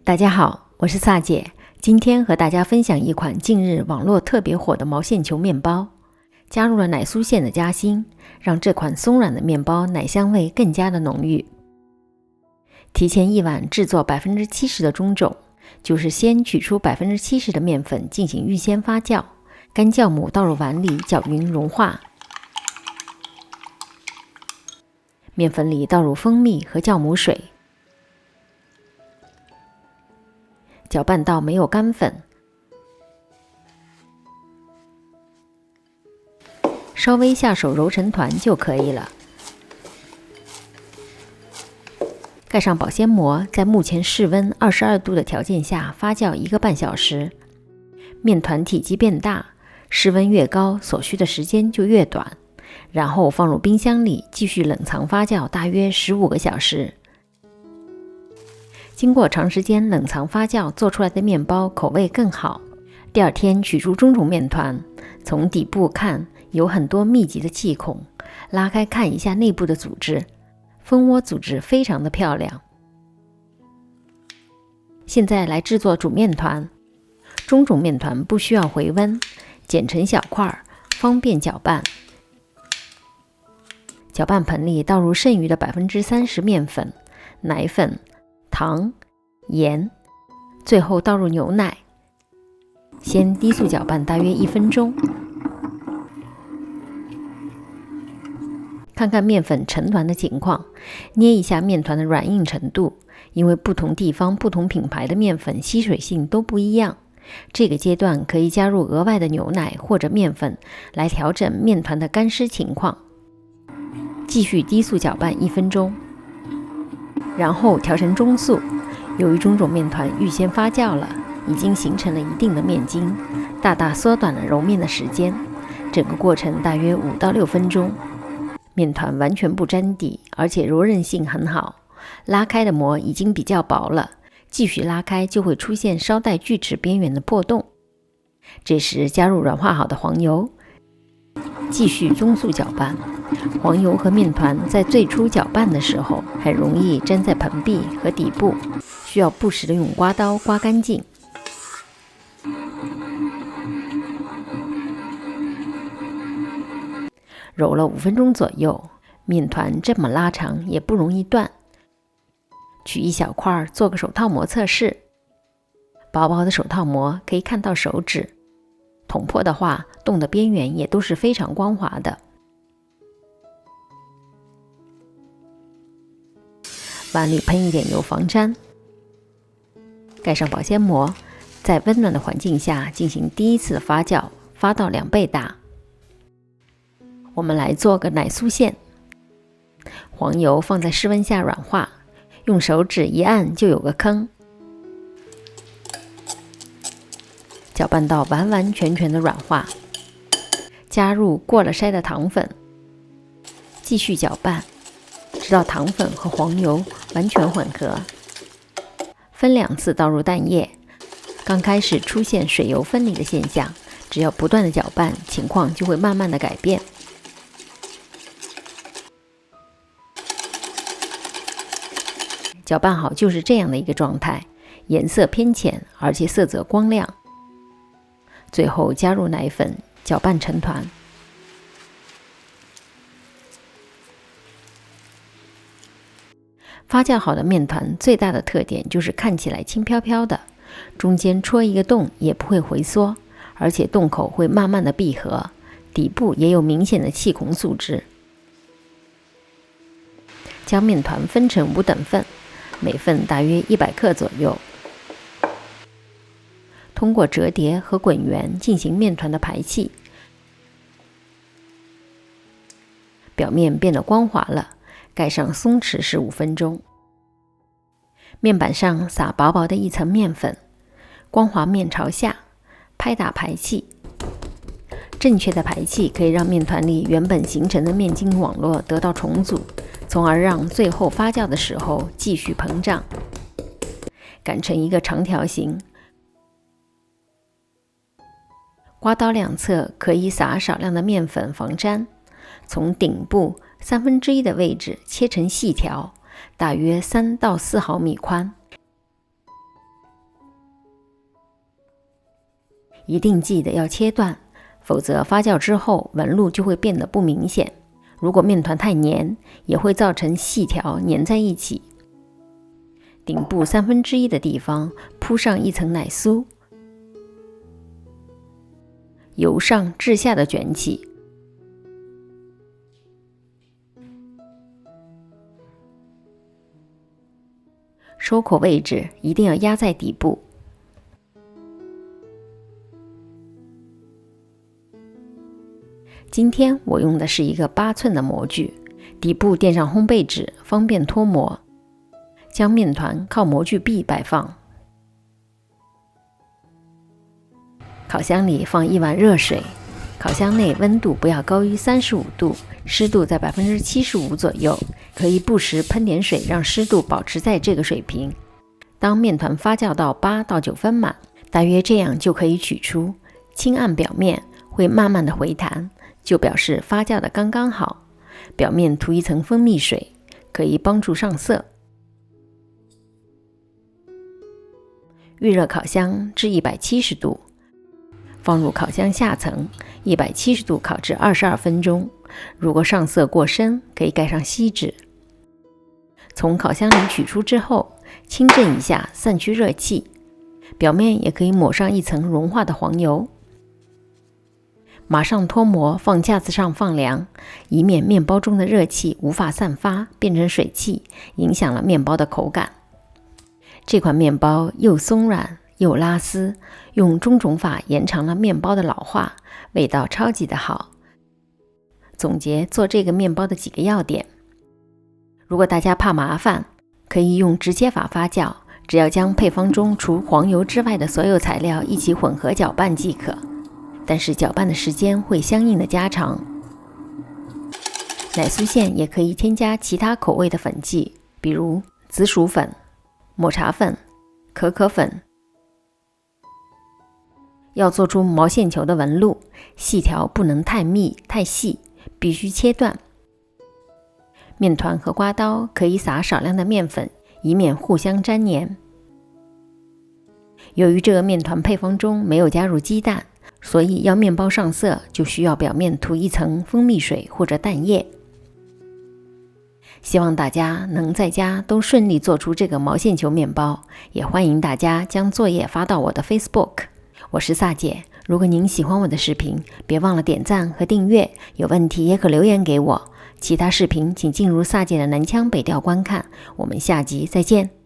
大家好，我是萨姐，今天和大家分享一款近日网络特别火的毛线球面包，加入了奶酥馅的夹心，让这款松软的面包奶香味更加的浓郁。提前1晚制作 70% 的中种，就是先取出 70% 的面粉进行预先发酵，干酵母倒入碗里搅匀融化，面粉里倒入蜂蜜和酵母水，搅拌到没有干粉，稍微下手揉成团就可以了。盖上保鲜膜，在目前室温22度的条件下发酵1个半小时。面团体积变大，室温越高，所需的时间就越短。然后放入冰箱里继续冷藏发酵大约15个小时。经过长时间冷藏发酵做出来的面包口味更好。第二天取出中种面团，从底部看有很多密集的气孔，拉开看一下内部的组织，蜂窝组织非常的漂亮。现在来制作主面团。中种面团不需要回温，剪成小块，方便搅拌。搅拌盆里倒入剩余的 30% 面粉、奶粉、糖、盐，最后倒入牛奶，先低速搅拌大约1分钟。看看面粉成团的情况，捏一下面团的软硬程度，因为不同地方不同品牌的面粉吸水性都不一样，这个阶段可以加入额外的牛奶或者面粉来调整面团的干湿情况。继续低速搅拌1分钟，然后调成中速。由于中种面团预先发酵了，已经形成了一定的面筋，大大缩短了揉面的时间，整个过程大约5到6分钟。面团完全不粘底，而且柔韧性很好，拉开的膜已经比较薄了，继续拉开就会出现稍带锯齿边缘的破洞。这时加入软化好的黄油，继续中速搅拌。黄油和面团在最初搅拌的时候很容易粘在盆壁和底部，需要不时的用刮刀刮干净。揉了5分钟左右，面团这么拉长也不容易断。取一小块做个手套膜测试，薄薄的手套膜可以看到手指，捅破的话，洞的边缘也都是非常光滑的。碗里喷一点油防粘，盖上保鲜膜，在温暖的环境下进行第一次的发酵，发到2倍大。我们来做个奶酥馅。黄油放在室温下软化，用手指一按就有个坑，搅拌到完完全全的软化，加入过了筛的糖粉，继续搅拌，直到糖粉和黄油完全混合。分2次倒入蛋液，刚开始出现水油分离的现象，只要不断的搅拌，情况就会慢慢的改变。搅拌好就是这样的一个状态，颜色偏浅，而且色泽光亮。最后加入奶粉，搅拌成团。发酵好的面团最大的特点就是看起来轻飘飘的，中间戳一个洞也不会回缩，而且洞口会慢慢的闭合，底部也有明显的气孔组织。将面团分成5等份，每份大约100克左右。通过折叠和滚圆进行面团的排气，表面变得光滑了，盖上松弛15分钟。面板上撒薄薄的一层面粉，光滑面朝下，拍打排气。正确的排气可以让面团里原本形成的面筋网络得到重组，从而让最后发酵的时候继续膨胀。擀成一个长条形，刮刀两侧可以撒少量的面粉防粘，从顶部1/3的位置切成细条，大约3到4毫米宽。一定记得要切断，否则发酵之后纹路就会变得不明显。如果面团太黏，也会造成细条粘在一起。顶部1/3的地方铺上一层奶酥，由上至下的卷起，收口位置一定要压在底部。今天我用的是一个8寸的模具，底部垫上烘焙纸，方便脱模。将面团靠模具壁摆放，烤箱里放1碗热水，烤箱内温度不要高于35度，湿度在75%左右，可以不时喷点水，让湿度保持在这个水平。当面团发酵到8到9分满，大约这样就可以取出，轻按表面会慢慢的回弹，就表示发酵的刚刚好。表面涂一层蜂蜜水，可以帮助上色。预热烤箱至170度，放入烤箱下层，170度烤至22分钟。如果上色过深，可以盖上锡纸。从烤箱里取出之后，轻震一下，散去热气，表面也可以抹上一层融化的黄油。马上脱模，放架子上放凉，以免面包中的热气无法散发，变成水汽，影响了面包的口感。这款面包又松软又拉丝，用中种法延长了面包的老化，味道超级的好。总结做这个面包的几个要点：如果大家怕麻烦，可以用直接法发酵，只要将配方中除黄油之外的所有材料一起混合搅拌即可，但是搅拌的时间会相应的加长。奶酥馅也可以添加其他口味的粉剂，比如紫薯粉、抹茶粉、可可粉。要做出毛线球的纹路，细条不能太密太细，必须切断。面团和刮刀可以撒少量的面粉，以免互相粘黏。由于这个面团配方中没有加入鸡蛋，所以要面包上色就需要表面涂一层蜂蜜水或者蛋液。希望大家能在家都顺利做出这个毛线球面包，也欢迎大家将作业发到我的 Facebook。 我是萨姐，如果您喜欢我的视频，别忘了点赞和订阅，有问题也可留言给我。其他视频请进入萨姐的南腔北调观看，我们下集再见。